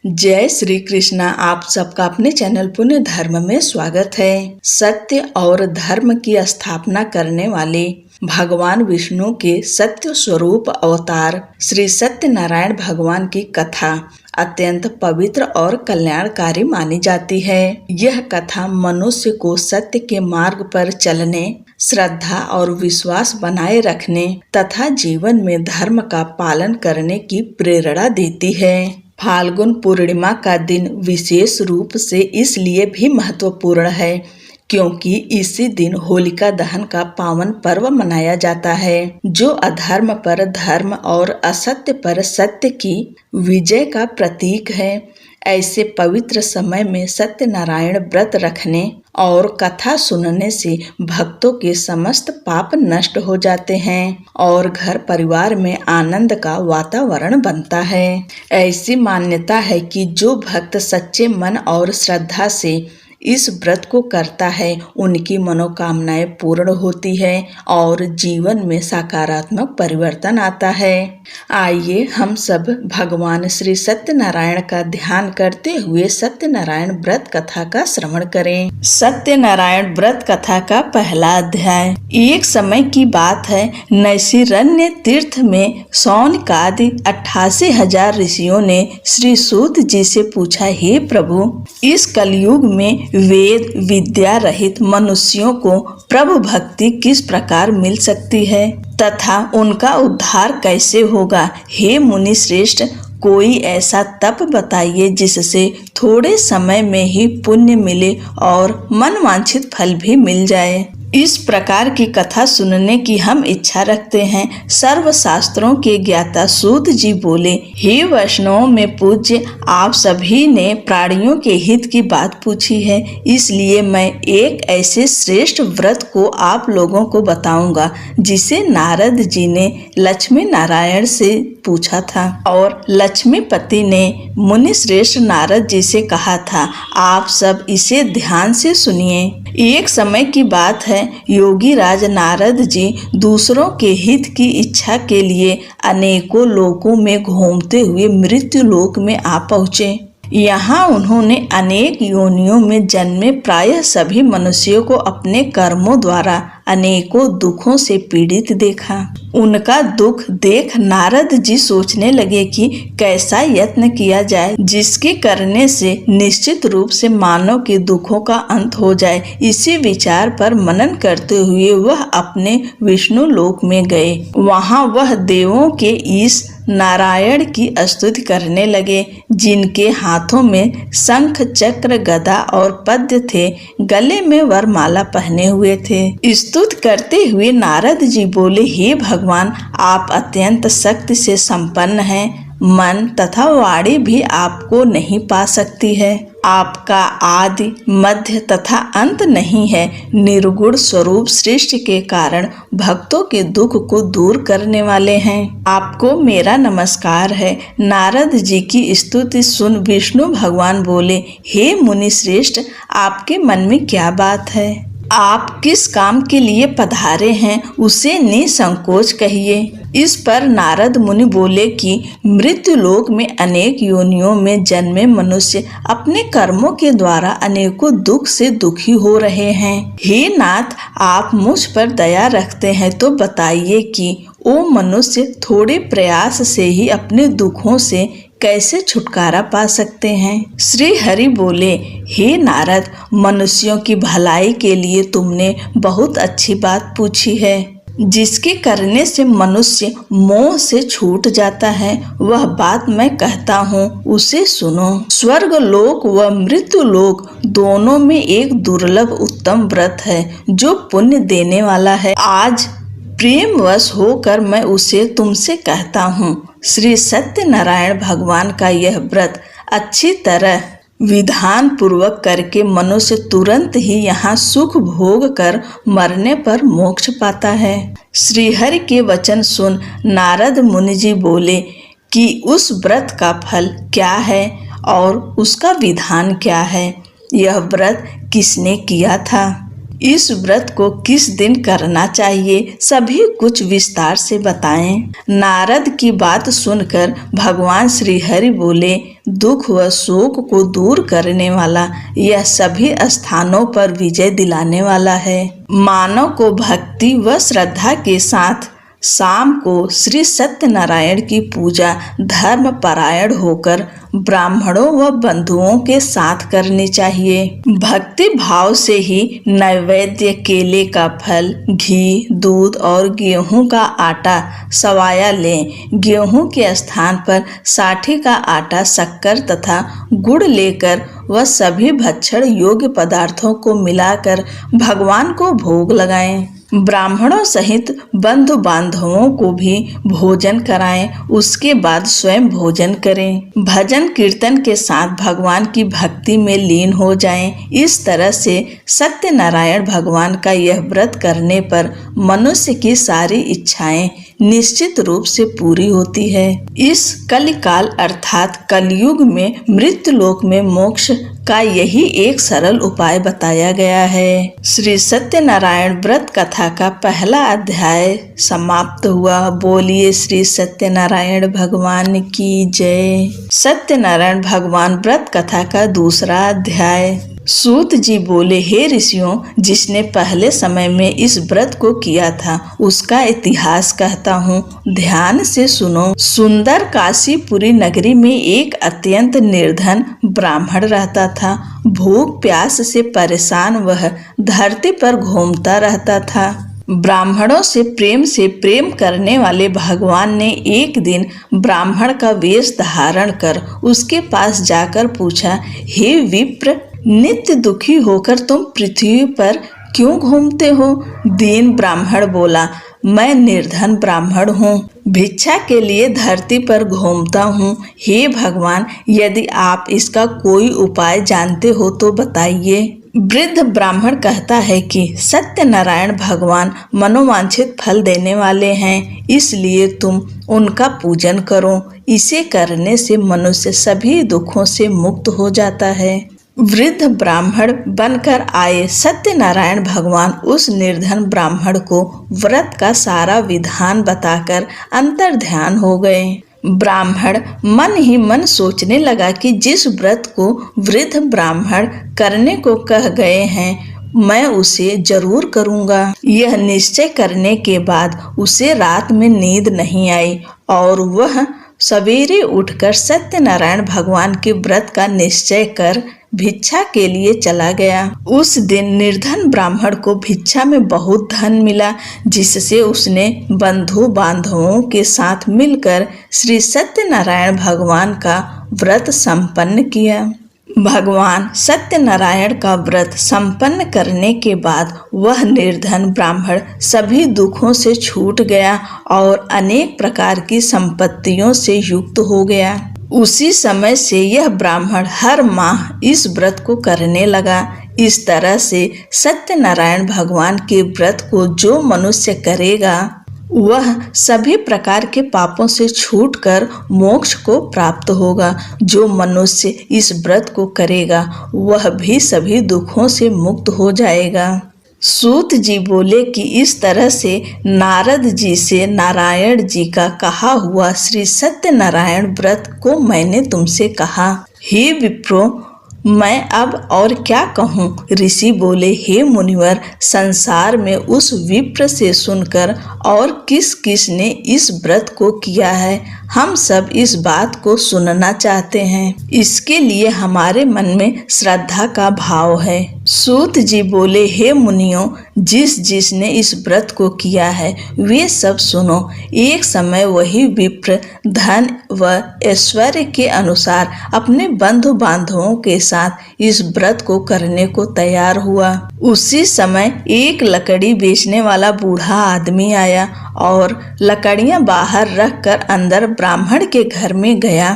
जय श्री कृष्णा। आप सबका अपने चैनल पुण्य धर्म में स्वागत है। सत्य और धर्म की स्थापना करने वाले भगवान विष्णु के सत्य स्वरूप अवतार श्री सत्यनारायण भगवान की कथा अत्यंत पवित्र और कल्याणकारी मानी जाती है। यह कथा मनुष्य को सत्य के मार्ग पर चलने, श्रद्धा और विश्वास बनाए रखने तथा जीवन में धर्म का पालन करने की प्रेरणा देती है। फाल्गुन पूर्णिमा का दिन विशेष रूप से इसलिए भी महत्वपूर्ण है क्योंकि इसी दिन होलिका दहन का पावन पर्व मनाया जाता है, जो अधर्म पर धर्म और असत्य पर सत्य की विजय का प्रतीक है। ऐसे पवित्र समय में सत्यनारायण व्रत रखने और कथा सुनने से भक्तों के समस्त पाप नष्ट हो जाते हैं और घर परिवार में आनंद का वातावरण बनता है। ऐसी मान्यता है कि जो भक्त सच्चे मन और श्रद्धा से इस व्रत को करता है, उनकी मनोकामनाएं पूर्ण होती है और जीवन में सकारात्मक परिवर्तन आता है। आइए हम सब भगवान श्री सत्यनारायण का ध्यान करते हुए सत्यनारायण व्रत कथा का श्रवण करें। सत्यनारायण व्रत कथा का पहला अध्याय। एक समय की बात है, नैशिरण्य तीर्थ में शौनकादि 88,000 ऋषियों ने श्री सूत जी से पूछा, हे प्रभु, इस कलयुग में वेद विद्या रहित मनुष्यों को प्रभु भक्ति किस प्रकार मिल सकती है तथा उनका उद्धार कैसे होगा। हे मुनि श्रेष्ठ, कोई ऐसा तप बताइए जिससे थोड़े समय में ही पुण्य मिले और मनवांछित फल भी मिल जाए। इस प्रकार की कथा सुनने की हम इच्छा रखते हैं। सर्व शास्त्रों के ज्ञाता सूत जी बोले, हे वैष्णवों में पूज्य, आप सभी ने प्राणियों के हित की बात पूछी है, इसलिए मैं एक ऐसे श्रेष्ठ व्रत को आप लोगों को बताऊंगा जिसे नारद जी ने लक्ष्मी नारायण से पूछा था और लक्ष्मीपति ने मुनि श्रेष्ठ नारद जी से कहा था। आप सब इसे ध्यान से सुनिए। एक समय की बात है, योगी राज नारद जी दूसरों के हित की इच्छा के लिए अनेकों लोकों में घूमते हुए मृत्यु लोक में आ पहुँचे। यहाँ उन्होंने अनेक योनियों में जन्मे प्रायः सभी मनुष्यों को अपने कर्मों द्वारा अनेकों दुखों से पीड़ित देखा। उनका दुख देख नारद जी सोचने लगे कि कैसा यत्न किया जाए जिसके करने से निश्चित रूप से मानव के दुखों का अंत हो जाए। इसी विचार पर मनन करते हुए वह अपने विष्णु लोक में गए। वहाँ वह देवों के ईश नारायण की स्तुति करने लगे, जिनके हाथों में शंख चक्र गदा और पद्य थे, गले में वरमाला पहने हुए थे। स्तुति करते हुए नारद जी बोले, हे भगवान, आप अत्यंत शक्ति से संपन्न हैं। मन तथा वाणी भी आपको नहीं पा सकती है। आपका आदि मध्य तथा अंत नहीं है। निर्गुण स्वरूप सृष्टि के कारण भक्तों के दुख को दूर करने वाले हैं। आपको मेरा नमस्कार है। नारद जी की स्तुति सुन विष्णु भगवान बोले, हे मुनि श्रेष्ठ, आपके मन में क्या बात है? आप किस काम के लिए पधारे हैं, उसे निसंकोच कहिए। इस पर नारद मुनि बोले कि मृत्यु लोक में अनेक योनियों में जन्मे मनुष्य अपने कर्मों के द्वारा अनेकों दुख से दुखी हो रहे हैं। हे नाथ, आप मुझ पर दया रखते हैं तो बताइए कि वो मनुष्य थोड़े प्रयास से ही अपने दुखों से कैसे छुटकारा पा सकते हैं। श्री हरि बोले, हे नारद, मनुष्यों की भलाई के लिए तुमने बहुत अच्छी बात पूछी है। जिसके करने से मनुष्य मोह से छूट जाता है, वह बात मैं कहता हूँ, उसे सुनो। स्वर्ग लोक व मृत्यु लोक दोनों में एक दुर्लभ उत्तम व्रत है जो पुण्य देने वाला है। आज प्रेमवश होकर मैं उसे तुमसे कहता हूँ। श्री सत्यनारायण भगवान का यह व्रत अच्छी तरह विधान पूर्वक करके मनुष्य तुरंत ही यहाँ सुख भोग कर मरने पर मोक्ष पाता है। श्री हरि के वचन सुन नारद मुनि जी बोले कि उस व्रत का फल क्या है और उसका विधान क्या है। यह व्रत किसने किया था? इस व्रत को किस दिन करना चाहिए, सभी कुछ विस्तार से बताएं। नारद की बात सुनकर भगवान श्री हरि बोले, दुख व शोक को दूर करने वाला यह सभी स्थानों पर विजय दिलाने वाला है। मानव को भक्ति व श्रद्धा के साथ शाम को श्री सत्यनारायण की पूजा धर्म परायण होकर ब्राह्मणों व बंधुओं के साथ करनी चाहिए। भक्ति भाव से ही नैवेद्य केले का फल, घी, दूध और गेहूं का आटा सवाया लें। गेहूं के स्थान पर साठी का आटा, शक्कर तथा गुड़ लेकर वह सभी भक्षण योग्य पदार्थों को मिलाकर भगवान को भोग लगाएं। ब्राह्मणों सहित बंधु बांधवों को भी भोजन कराएं, उसके बाद स्वयं भोजन करें। भजन कीर्तन के साथ भगवान की भक्ति में लीन हो जाएं। इस तरह से सत्यनारायण भगवान का यह व्रत करने पर मनुष्य की सारी इच्छाएं निश्चित रूप से पूरी होती है। इस कलिकाल अर्थात कलयुग में मृत्यु लोक में मोक्ष का यही एक सरल उपाय बताया गया है। श्री सत्यनारायण व्रत कथा का पहला अध्याय समाप्त हुआ। बोलिए श्री सत्यनारायण भगवान की जय। सत्यनारायण भगवान व्रत कथा का दूसरा अध्याय। सूत जी बोले, हे ऋषियों, जिसने पहले समय में इस व्रत को किया था उसका इतिहास कहता हूँ, ध्यान से सुनो। सुंदर काशीपुरी नगरी में एक अत्यंत निर्धन ब्राह्मण रहता था। भूख प्यास से परेशान वह धरती पर घूमता रहता था। ब्राह्मणों से प्रेम करने वाले भगवान ने एक दिन ब्राह्मण का वेश धारण कर उसके पास जाकर पूछा, हे विप्र, नित्य दुखी होकर तुम पृथ्वी पर क्यों घूमते हो? दीन ब्राह्मण बोला, मैं निर्धन ब्राह्मण हूँ, भिक्षा के लिए धरती पर घूमता हूँ। हे भगवान, यदि आप इसका कोई उपाय जानते हो तो बताइए। वृद्ध ब्राह्मण कहता है कि सत्यनारायण भगवान मनोवांछित फल देने वाले हैं, इसलिए तुम उनका पूजन करो। इसे करने से मनुष्य सभी दुखों से मुक्त हो जाता है। वृद्ध ब्राह्मण बनकर आए सत्यनारायण भगवान उस निर्धन ब्राह्मण को व्रत का सारा विधान बताकर अंतर्ध्यान हो गए। ब्राह्मण मन ही मन सोचने लगा कि जिस व्रत को वृद्ध ब्राह्मण करने को कह गए हैं, मैं उसे जरूर करूंगा। यह निश्चय करने के बाद उसे रात में नींद नहीं आई और वह सवेरे उठकर सत्यनारायण भगवान के व्रत का निश्चय कर भिक्षा के लिए चला गया। उस दिन निर्धन ब्राह्मण को भिक्षा में बहुत धन मिला, जिससे उसने बंधु बांधवों के साथ मिलकर श्री सत्यनारायण भगवान का व्रत संपन्न किया। भगवान सत्यनारायण का व्रत संपन्न करने के बाद वह निर्धन ब्राह्मण सभी दुखों से छूट गया और अनेक प्रकार की संपत्तियों से युक्त हो गया। उसी समय से यह ब्राह्मण हर माह इस व्रत को करने लगा। इस तरह से सत्यनारायण भगवान के व्रत को जो मनुष्य करेगा वह सभी प्रकार के पापों से छूटकर मोक्ष को प्राप्त होगा। जो मनुष्य इस व्रत को करेगा वह भी सभी दुखों से मुक्त हो जाएगा। सूत जी बोले कि इस तरह से नारद जी से नारायण जी का कहा हुआ श्री सत्यनारायण व्रत को मैंने तुमसे कहा। हे विप्रो, मैं अब और क्या कहूँ? ऋषि बोले, हे मुनिवर, संसार में उस विप्र से सुनकर और किस किस ने इस व्रत को किया है, हम सब इस बात को सुनना चाहते हैं। इसके लिए हमारे मन में श्रद्धा का भाव है। सूत जी बोले, हे मुनियों, जिस जिसने इस व्रत को किया है वे सब सुनो। एक समय वही विप्र धन व ऐश्वर्य के अनुसार अपने बंधु बांधवों के साथ इस व्रत को करने को तैयार हुआ। उसी समय एक लकड़ी बेचने वाला बूढ़ा आदमी आया और लकड़ियां बाहर रखकर अंदर ब्राह्मण के घर में गया।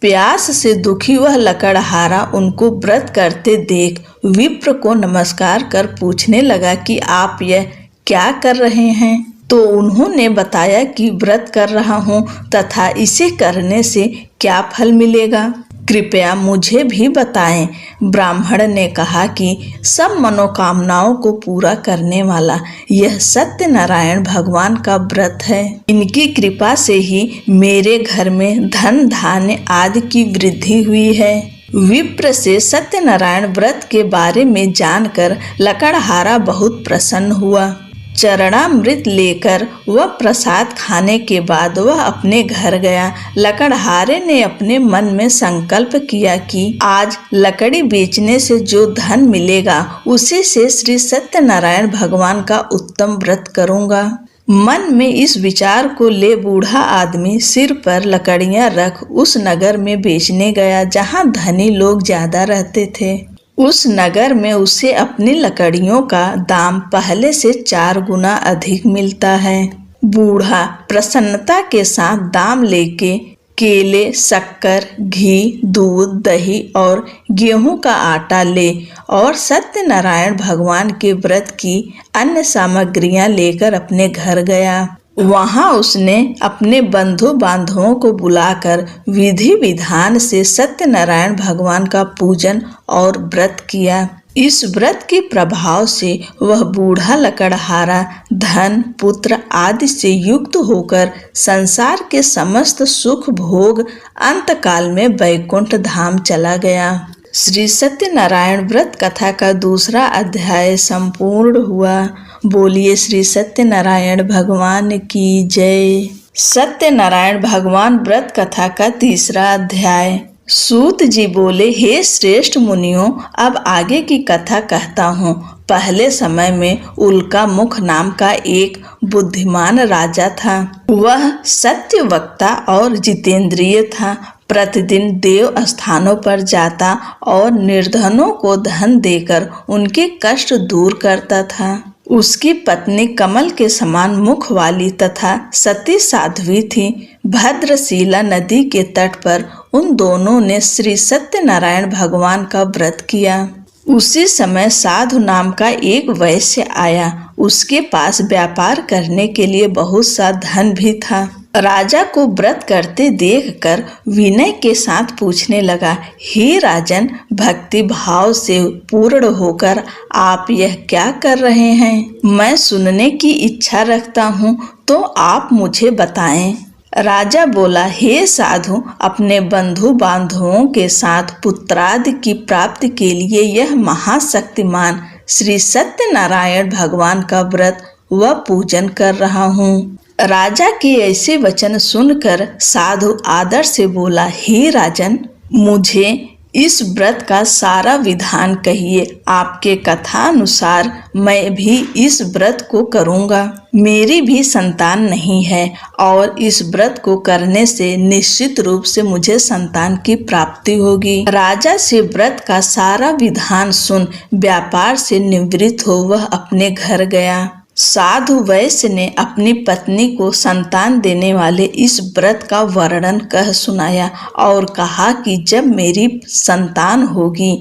प्यास से दुखी वह लकड़हारा उनको व्रत करते देख विप्र को नमस्कार कर पूछने लगा कि आप यह क्या कर रहे हैं? तो उन्होंने बताया कि व्रत कर रहा हूँ तथा इसे करने से क्या फल मिलेगा। कृपया मुझे भी बताएं। ब्राह्मण ने कहा कि सब मनोकामनाओं को पूरा करने वाला यह सत्यनारायण भगवान का व्रत है। इनकी कृपा से ही मेरे घर में धन धान्य आदि की वृद्धि हुई है। विप्र से सत्यनारायण व्रत के बारे में जानकर लकड़हारा बहुत प्रसन्न हुआ। चरणामृत लेकर वह प्रसाद खाने के बाद वह अपने घर गया। लकड़हारे ने अपने मन में संकल्प किया कि आज लकड़ी बेचने से जो धन मिलेगा उसी से श्री सत्यनारायण भगवान का उत्तम व्रत करूंगा। मन में इस विचार को ले बूढ़ा आदमी सिर पर लकड़ियां रख उस नगर में बेचने गया जहां धनी लोग ज्यादा रहते थे। उस नगर में उसे अपनी लकड़ियों का दाम पहले से 4 गुना अधिक मिलता है। बूढ़ा प्रसन्नता के साथ दाम लेके केले, शक्कर, घी, दूध, दही और गेहूं का आटा ले और सत्यनारायण भगवान के व्रत की अन्य सामग्रियां लेकर अपने घर गया। वहां उसने अपने बंधु बांधवों को बुलाकर विधि विधान से सत्यनारायण भगवान का पूजन और व्रत किया। इस व्रत के प्रभाव से वह बूढ़ा लकड़हारा धन, पुत्र आदि से युक्त होकर संसार के समस्त सुख भोग अंतकाल में वैकुंठ धाम चला गया। श्री सत्यनारायण व्रत कथा का दूसरा अध्याय संपूर्ण हुआ। बोलिए श्री सत्यनारायण भगवान की जय। सत्यनारायण भगवान व्रत कथा का तीसरा अध्याय। सूत जी बोले, हे श्रेष्ठ मुनियों, अब आगे की कथा कहता हूँ। पहले समय में उल्का मुख नाम का एक बुद्धिमान राजा था। वह सत्य वक्ता और जितेंद्रिय था। प्रतिदिन देव स्थानों पर जाता और निर्धनों को धन देकर उनके कष्ट दूर करता था। उसकी पत्नी कमल के समान मुख वाली तथा सती साध्वी थी। भद्रशिला नदी के तट पर उन दोनों ने श्री सत्यनारायण भगवान का व्रत किया। उसी समय साधु नाम का एक वैश्य आया। उसके पास व्यापार करने के लिए बहुत सा धन भी था। राजा को व्रत करते देखकर विनय के साथ पूछने लगा, हे राजन, भक्ति भाव से पूर्ण होकर आप यह क्या कर रहे हैं? मैं सुनने की इच्छा रखता हूँ, तो आप मुझे बताएं। राजा बोला, हे साधु, अपने बंधु बांधवों के साथ पुत्रादि की प्राप्ति के लिए यह महाशक्तिमान श्री सत्यनारायण भगवान का व्रत व पूजन कर रहा हूँ। राजा के ऐसे वचन सुनकर साधु आदर से बोला, हे राजन, मुझे इस व्रत का सारा विधान कहिए। आपके कथा अनुसार मैं भी इस व्रत को करूँगा। मेरी भी संतान नहीं है और इस व्रत को करने से निश्चित रूप से मुझे संतान की प्राप्ति होगी। राजा से व्रत का सारा विधान सुन व्यापार से निवृत्त हो वह अपने घर गया। साधु वैश्य ने अपनी पत्नी को संतान देने वाले इस व्रत का वर्णन कह सुनाया और कहा कि जब मेरी संतान होगी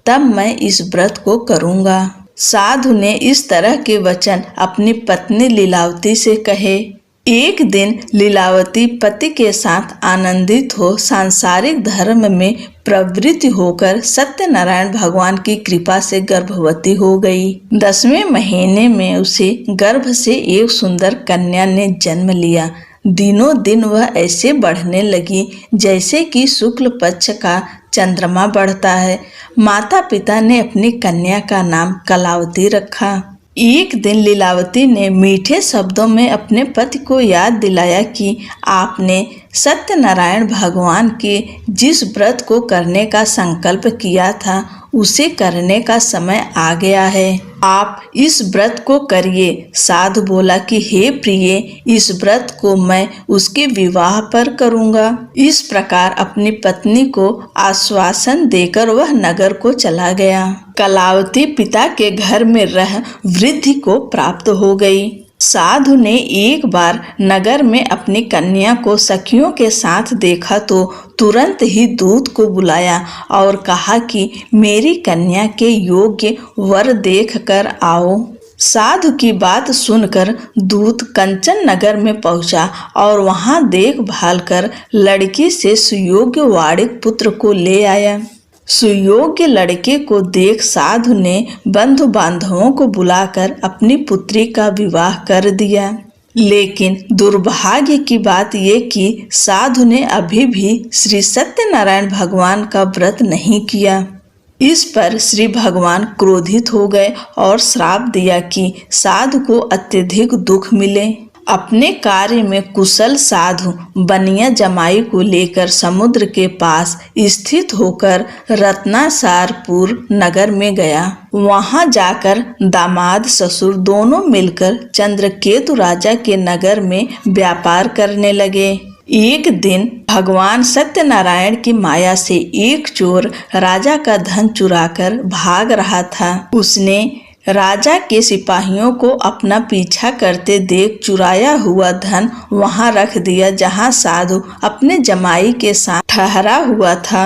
तब मैं इस व्रत को करूँगा। साधु ने इस तरह के वचन अपनी पत्नी लीलावती से कहे। एक दिन लीलावती पति के साथ आनंदित हो सांसारिक धर्म में प्रवृत्त होकर सत्यनारायण भगवान की कृपा से गर्भवती हो गई। 10वें महीने में उसे गर्भ से एक सुंदर कन्या ने जन्म लिया। दिनों दिन वह ऐसे बढ़ने लगी जैसे कि शुक्ल पक्ष का चंद्रमा बढ़ता है। माता पिता ने अपनी कन्या का नाम कलावती रखा। एक दिन लीलावती ने मीठे शब्दों में अपने पति को याद दिलाया कि आपने सत्यनारायण भगवान के जिस व्रत को करने का संकल्प किया था उसे करने का समय आ गया है। आप इस व्रत को करिए। साधु बोला कि हे प्रिय, इस व्रत को मैं उसके विवाह पर करूँगा। इस प्रकार अपनी पत्नी को आश्वासन देकर वह नगर को चला गया। कलावती पिता के घर में रह वृद्धि को प्राप्त हो गई। साधु ने एक बार नगर में अपनी कन्या को सखियों के साथ देखा तो तुरंत ही दूत को बुलाया और कहा कि मेरी कन्या के योग्य वर देख कर आओ। साधु की बात सुनकर दूत कंचन नगर में पहुंचा और वहां देखभाल कर लड़की से सुयोग्य वाणिक पुत्र को ले आया। सुयोग्य लड़के को देख साधु ने बंधु बांधवों को बुलाकर अपनी पुत्री का विवाह कर दिया। लेकिन दुर्भाग्य की बात ये कि साधु ने अभी भी श्री सत्यनारायण भगवान का व्रत नहीं किया। इस पर श्री भगवान क्रोधित हो गए और श्राप दिया कि साधु को अत्यधिक दुख मिले। अपने कार्य में कुशल साधु बनिया जमाई को लेकर समुद्र के पास स्थित होकर रत्नासारपुर नगर में गया। वहां जाकर दामाद ससुर दोनों मिलकर चंद्रकेतु राजा के नगर में व्यापार करने लगे। एक दिन भगवान सत्यनारायण की माया से एक चोर राजा का धन चुराकर भाग रहा था। उसने राजा के सिपाहियों को अपना पीछा करते देख चुराया हुआ धन वहां रख दिया जहां साधु अपने जमाई के साथ ठहरा हुआ था।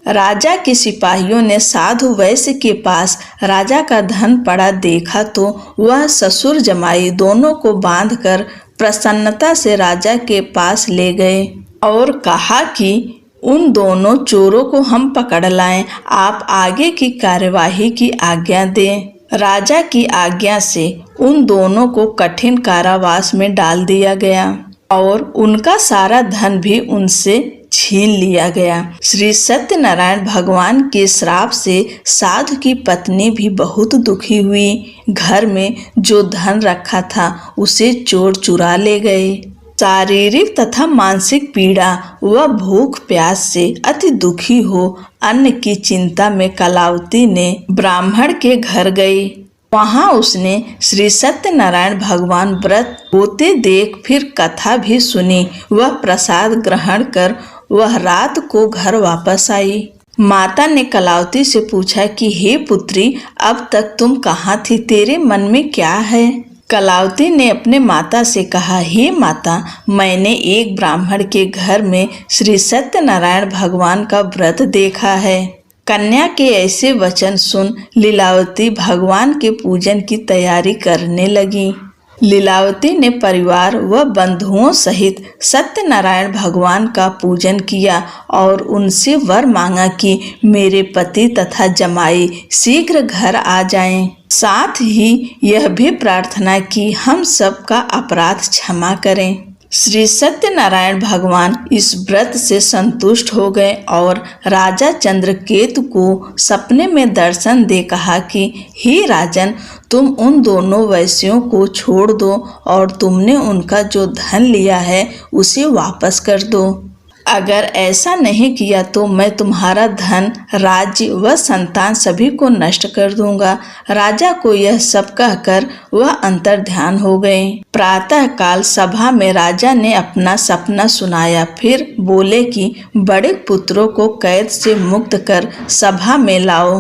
राजा के सिपाहियों ने साधु वैश्य के पास राजा का धन पड़ा देखा तो वह ससुर जमाई दोनों को बांधकर प्रसन्नता से राजा के पास ले गए और कहा कि उन दोनों चोरों को हम पकड़ लाएं, आप आगे की कार्यवाही की आज्ञा दें। राजा की आज्ञा से उन दोनों को कठिन कारावास में डाल दिया गया और उनका सारा धन भी उनसे छीन लिया गया। श्री सत्यनारायण भगवान के श्राप से साधु की पत्नी भी बहुत दुखी हुई। घर में जो धन रखा था उसे चोर चुरा ले गए। शारीरिक तथा मानसिक पीड़ा व भूख प्यास से अति दुखी हो अन्न की चिंता में कलावती ने ब्राह्मण के घर गई। वहां उसने श्री सत्यनारायण भगवान व्रत होते देख फिर कथा भी सुनी। वह प्रसाद ग्रहण कर वह रात को घर वापस आई। माता ने कलावती से पूछा कि हे पुत्री, अब तक तुम कहाँ थी, तेरे मन में क्या है? कलावती ने अपने माता से कहा, हे माता, मैंने एक ब्राह्मण के घर में श्री सत्यनारायण भगवान का व्रत देखा है। कन्या के ऐसे वचन सुन लीलावती भगवान के पूजन की तैयारी करने लगी। लीलावती ने परिवार व बंधुओं सहित सत्यनारायण भगवान का पूजन किया और उनसे वर मांगा कि मेरे पति तथा जमाई शीघ्र घर आ जाएं। साथ ही यह भी प्रार्थना की हम सब का अपराध क्षमा करें। श्री सत्यनारायण भगवान इस व्रत से संतुष्ट हो गए और राजा चंद्रकेतु को सपने में दर्शन दे कहा कि हे राजन, तुम उन दोनों वैश्यों को छोड़ दो और तुमने उनका जो धन लिया है उसे वापस कर दो। अगर ऐसा नहीं किया तो मैं तुम्हारा धन, राज्य व संतान सभी को नष्ट कर दूंगा। राजा को यह सब कहकर वह अंतर्ध्यान हो गए। प्रातः काल सभा में राजा ने अपना सपना सुनाया। फिर बोले कि बड़े पुत्रों को कैद से मुक्त कर सभा में लाओ।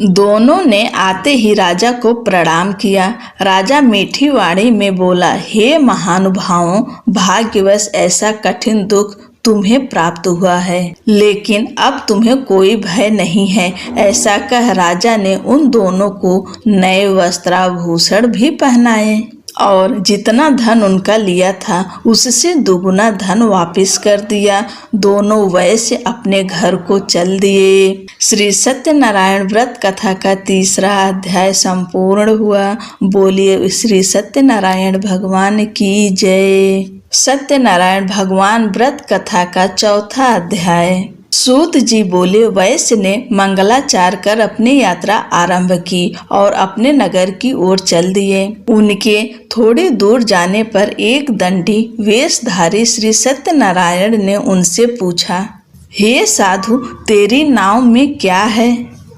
दोनों ने आते ही राजा को प्रणाम किया। राजा मीठी वाणी में बोला, हे महानुभावों, भाग्यवश ऐसा कठिन दुख तुम्हें प्राप्त हुआ है, लेकिन अब तुम्हें कोई भय नहीं है। ऐसा कह राजा ने उन दोनों को नए वस्त्राभूषण भी पहनाए और जितना धन उनका लिया था उससे दुगुना धन वापस कर दिया। दोनों वैश्य अपने घर को चल दिए। श्री सत्यनारायण व्रत कथा का तीसरा अध्याय संपूर्ण हुआ। बोलिए श्री सत्यनारायण भगवान की जय। सत्यनारायण भगवान व्रत कथा का चौथा अध्याय। सूत जी बोले, वैश्य ने मंगलाचार कर अपनी यात्रा आरंभ की और अपने नगर की ओर चल दिए। उनके थोड़ी दूर जाने पर एक दंडी वेशधारी श्री सत्यनारायण ने उनसे पूछा, हे साधु, तेरी नाव में क्या है?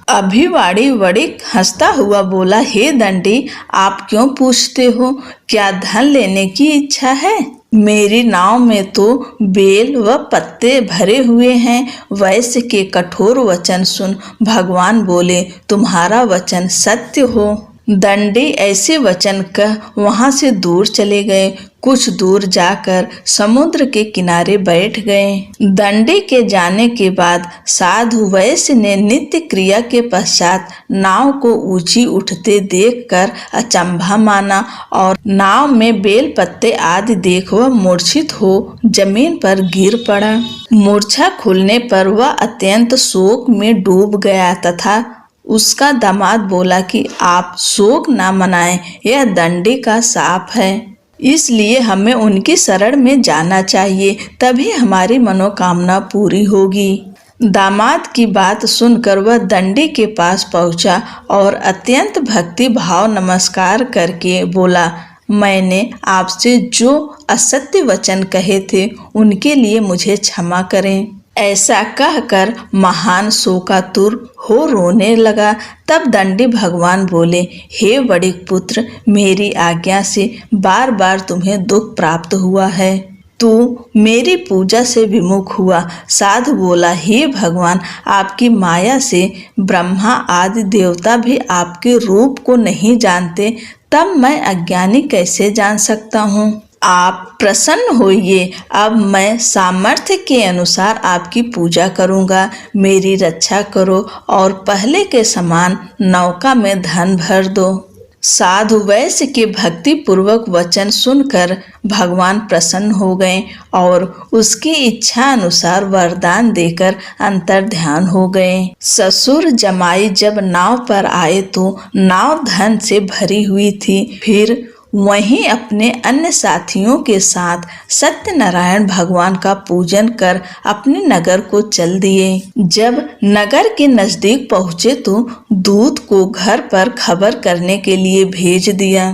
अभिवाड़ी वड़िक हंसता हुआ बोला, हे दंडी, आप क्यों पूछते हो? क्या धन लेने की इच्छा है? मेरी नाव में तो बेल व पत्ते भरे हुए हैं। वैश्य के कठोर वचन सुन भगवान बोले, तुम्हारा वचन सत्य हो। दंडी ऐसे वचन कह वहां से दूर चले गए। कुछ दूर जाकर समुद्र के किनारे बैठ गए। दंडी के जाने के बाद साधु वैश्य ने नित्य क्रिया के पश्चात नाव को ऊंची उठते देखकर अचंभा माना और नाव में बेल पत्ते आदि देख वह मूर्छित हो जमीन पर गिर पड़ा। मूर्छा खुलने पर वह अत्यंत शोक में डूब गया तथा उसका दामाद बोला कि आप शोक न मनाएं, यह दंडी का शाप है, इसलिए हमें उनकी शरण में जाना चाहिए, तभी हमारी मनोकामना पूरी होगी। दामाद की बात सुनकर वह दंडी के पास पहुंचा और अत्यंत भक्ति भाव नमस्कार करके बोला, मैंने आपसे जो असत्य वचन कहे थे उनके लिए मुझे क्षमा करें। ऐसा कहकर महान शोकातुर हो रोने लगा। तब दंडी भगवान बोले, हे वणिक पुत्र, मेरी आज्ञा से बार बार तुम्हें दुख प्राप्त हुआ है, तू मेरी पूजा से विमुख हुआ। साधु बोला, हे भगवान, आपकी माया से ब्रह्मा आदि देवता भी आपके रूप को नहीं जानते, तब मैं अज्ञानी कैसे जान सकता हूँ। आप प्रसन्न होइए, अब मैं सामर्थ्य के अनुसार आपकी पूजा करूँगा। मेरी रक्षा करो और पहले के समान नौका में धन भर दो। साधु वैश्य के भक्ति पूर्वक वचन सुनकर भगवान प्रसन्न हो गए और उसकी इच्छा अनुसार वरदान देकर अंतर्ध्यान हो गए। ससुर जमाई जब नाव पर आए तो नाव धन से भरी हुई थी। फिर वहीं अपने अन्य साथियों के साथ सत्यनारायण भगवान का पूजन कर अपने नगर को चल दिए। जब नगर के नजदीक पहुँचे तो दूत को घर पर खबर करने के लिए भेज दिया।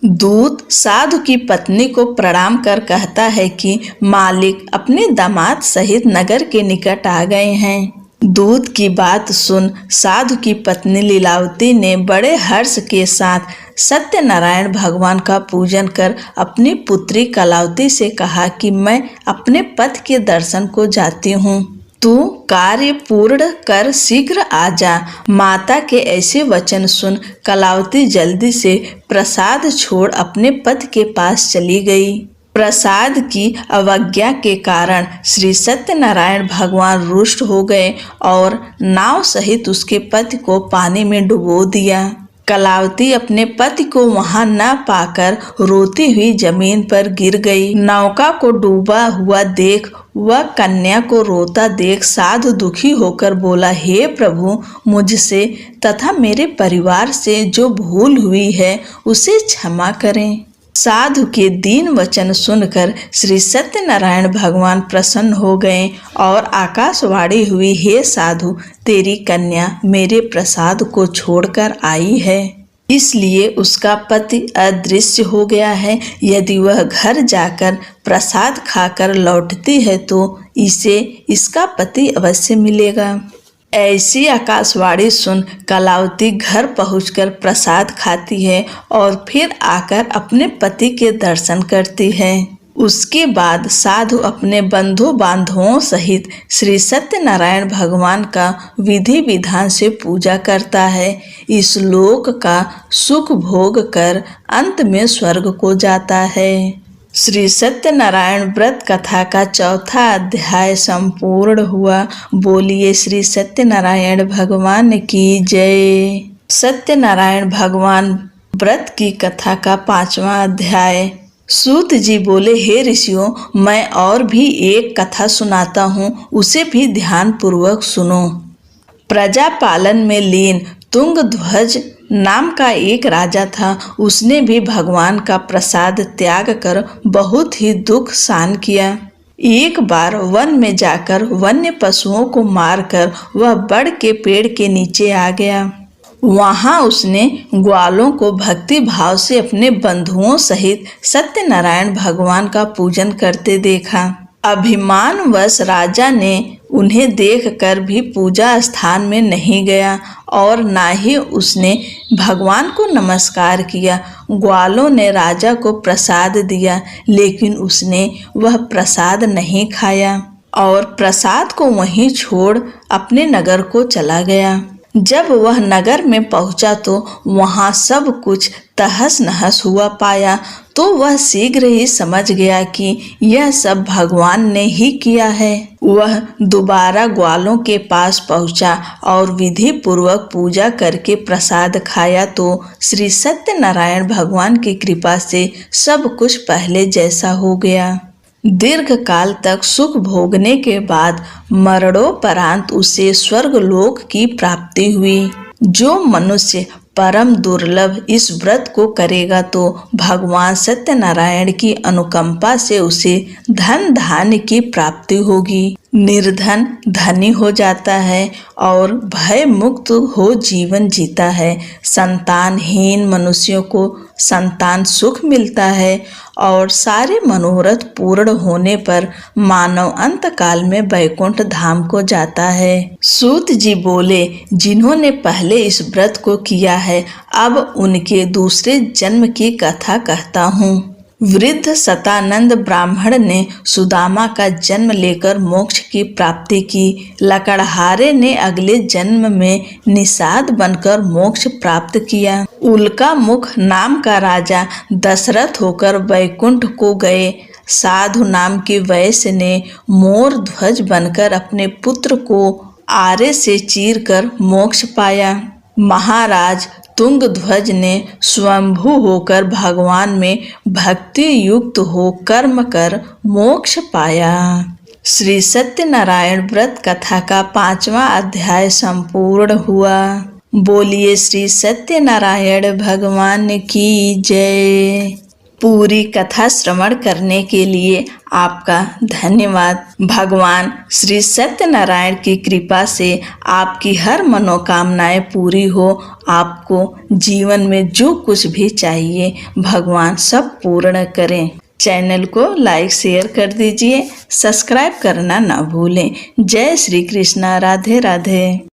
दूत साधु की पत्नी को प्रणाम कर कहता है कि मालिक अपने दामाद सहित नगर के निकट आ गए हैं। दूत की बात सुन साधु की पत्नी लीलावती ने बड़े हर्ष के साथ सत्यनारायण भगवान का पूजन कर अपनी पुत्री कलावती से कहा कि मैं अपने पति के दर्शन को जाती हूँ, तू कार्य पूर्ण कर शीघ्र आ जा। माता के ऐसे वचन सुन कलावती जल्दी से प्रसाद छोड़ अपने पति के पास चली गई। प्रसाद की अवज्ञा के कारण श्री सत्यनारायण भगवान रुष्ट हो गए और नाव सहित उसके पति को पानी में डुबो दिया। कलावती अपने पति को वहां न पाकर रोती हुई जमीन पर गिर गई। नौका को डूबा हुआ देख वह कन्या को रोता देख साधु दुखी होकर बोला, हे प्रभु, मुझसे तथा मेरे परिवार से जो भूल हुई है उसे क्षमा करें। साधु के दीन वचन सुनकर श्री सत्यनारायण भगवान प्रसन्न हो गए और आकाशवाणी हुई, हे साधु, तेरी कन्या मेरे प्रसाद को छोड़कर आई है, इसलिए उसका पति अदृश्य हो गया है। यदि वह घर जाकर प्रसाद खाकर लौटती है तो इसे इसका पति अवश्य मिलेगा। ऐसी आकाशवाणी सुन कलावती घर पहुंचकर प्रसाद खाती है और फिर आकर अपने पति के दर्शन करती है। उसके बाद साधु अपने बंधु बांधवों सहित श्री सत्यनारायण भगवान का विधि विधान से पूजा करता है। इस लोक का सुख भोग कर अंत में स्वर्ग को जाता है। श्री सत्यनारायण व्रत कथा का चौथा अध्याय संपूर्ण हुआ। बोलिए श्री सत्यनारायण भगवान की जय। सत्यनारायण भगवान व्रत की कथा का 5वां अध्याय। सूत जी बोले, हे ऋषियों, मैं और भी एक कथा सुनाता हूँ, उसे भी ध्यान पूर्वक सुनो। प्रजा पालन में लीन तुंगध्वज नाम का एक राजा था। उसने भी भगवान का प्रसाद त्याग कर बहुत ही दुख सहन किया। एक बार वन में जाकर वन्य पशुओं को मारकर वह बड़ के पेड़ के नीचे आ गया। वहां उसने ग्वालों को भक्ति भाव से अपने बंधुओं सहित सत्यनारायण भगवान का पूजन करते देखा। अभिमानवश राजा ने उन्हें देखकर भी पूजा स्थान में नहीं गया और ना ही उसने भगवान को नमस्कार किया। ग्वालों ने राजा को प्रसाद दिया, लेकिन उसने वह प्रसाद नहीं खाया और प्रसाद को वहीं छोड़ अपने नगर को चला गया। जब वह नगर में पहुंचा तो वहां सब कुछ तहस नहस हुआ पाया, तो वह शीघ्र ही समझ गया कि यह सब भगवान ने ही किया है। वह दोबारा ग्वालों के पास पहुंचा और विधि पूर्वक पूजा करके प्रसाद खाया तो श्री सत्यनारायण भगवान की कृपा से सब कुछ पहले जैसा हो गया। दीर्घ काल तक सुख भोगने के बाद मरणोपरांत उसे स्वर्गलोक की प्राप्ति हुई। जो मनुष्य परम दुर्लभ इस व्रत को करेगा तो भगवान सत्यनारायण की अनुकंपा से उसे धन धान्य की प्राप्ति होगी। निर्धन धनी हो जाता है और भय मुक्त हो जीवन जीता है। संतानहीन मनुष्यों को संतान सुख मिलता है और सारे मनोरथ पूर्ण होने पर मानव अंत काल में वैकुंठ धाम को जाता है। सूत जी बोले, जिन्होंने पहले इस व्रत को किया है अब उनके दूसरे जन्म की कथा कहता हूँ। वृद्ध सतानंद ब्राह्मण ने सुदामा का जन्म लेकर मोक्ष की प्राप्ति की। लकड़हारे ने अगले जन्म में निषाद बनकर मोक्ष प्राप्त किया। उल्का मुख नाम का राजा दशरथ होकर वैकुंठ को गए। साधु नाम के वैश्य ने मोर ध्वज बनकर अपने पुत्र को आरे से चीरकर मोक्ष पाया। महाराज तुंगध्वज ने स्वयंभू होकर भगवान में भक्ति युक्त हो कर्म कर मोक्ष पाया। श्री सत्यनारायण व्रत कथा का 5वां अध्याय संपूर्ण हुआ। बोलिए श्री सत्यनारायण भगवान की जय। पूरी कथा श्रवण करने के लिए आपका धन्यवाद। भगवान श्री सत्यनारायण की कृपा से आपकी हर मनोकामनाएं पूरी हो। आपको जीवन में जो कुछ भी चाहिए भगवान सब पूर्ण करें। चैनल को लाइक शेयर कर दीजिए, सब्सक्राइब करना ना भूलें। जय श्री कृष्णा। राधे राधे।